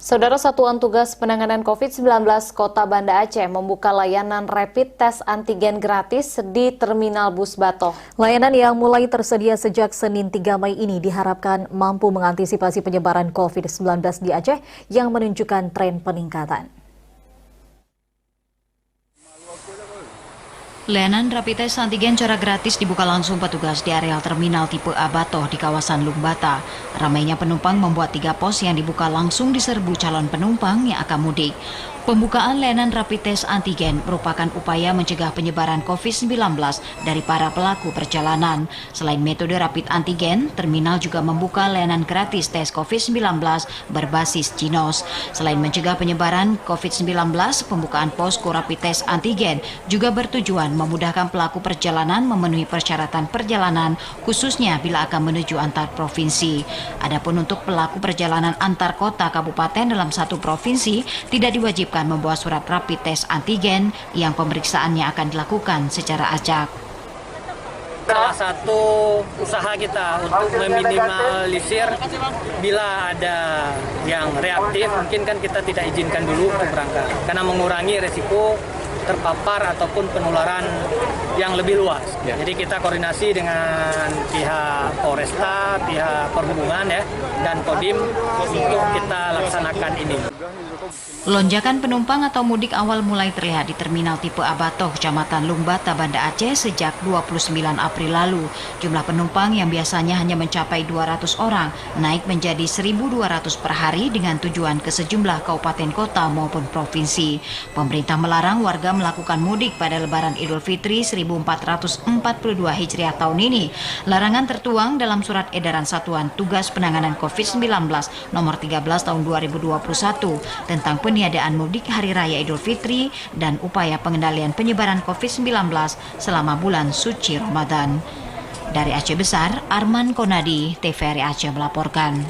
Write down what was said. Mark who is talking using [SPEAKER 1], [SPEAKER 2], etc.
[SPEAKER 1] Saudara Satuan Tugas Penanganan COVID-19 Kota Banda Aceh membuka layanan rapid test antigen gratis di Terminal Bus Batoh.
[SPEAKER 2] Layanan yang mulai tersedia sejak Senin 3 Mei ini diharapkan mampu mengantisipasi penyebaran COVID-19 di Aceh yang menunjukkan tren peningkatan.
[SPEAKER 3] Layanan rapid test antigen secara gratis dibuka langsung petugas di areal terminal tipe A Batoh di kawasan Lungbata. Ramainya penumpang membuat 3 pos yang dibuka langsung diserbu calon penumpang yang akan mudik. Pembukaan layanan rapid test antigen merupakan upaya mencegah penyebaran COVID-19 dari para pelaku perjalanan. Selain metode rapid antigen, terminal juga membuka layanan gratis tes COVID-19 berbasis Jinos. Selain mencegah penyebaran COVID-19, pembukaan posko rapid test antigen juga bertujuan memudahkan pelaku perjalanan memenuhi persyaratan perjalanan, khususnya bila akan menuju antar provinsi. Adapun untuk pelaku perjalanan antar kota kabupaten dalam satu provinsi, tidak diwajibkan membawa surat rapid test antigen yang pemeriksaannya akan dilakukan secara acak.
[SPEAKER 4] Salah satu usaha kita untuk meminimalisir bila ada yang reaktif, mungkin kan kita tidak izinkan dulu untuk berangkat karena mengurangi resiko terpapar ataupun penularan yang lebih luas. Jadi kita koordinasi dengan pihak Polresta, pihak Perhubungan dan Kodim untuk kita laksanakan ini.
[SPEAKER 3] Lonjakan penumpang atau mudik awal mulai terlihat di Terminal Tipe A Batoh, Kecamatan Lungbata, Banda Aceh sejak 29 April lalu. Jumlah penumpang yang biasanya hanya mencapai 200 orang naik menjadi 1.200 per hari dengan tujuan ke sejumlah kabupaten kota maupun provinsi. Pemerintah melarang warga melakukan mudik pada Lebaran Idul Fitri 1442 Hijriah tahun ini. Larangan tertuang dalam Surat Edaran Satuan Tugas Penanganan COVID-19 nomor 13 tahun 2021 tentang peniadaan mudik Hari Raya Idul Fitri dan upaya pengendalian penyebaran COVID-19 selama bulan suci Ramadan. Dari Aceh Besar, Arman Konadi, TVRI Aceh melaporkan.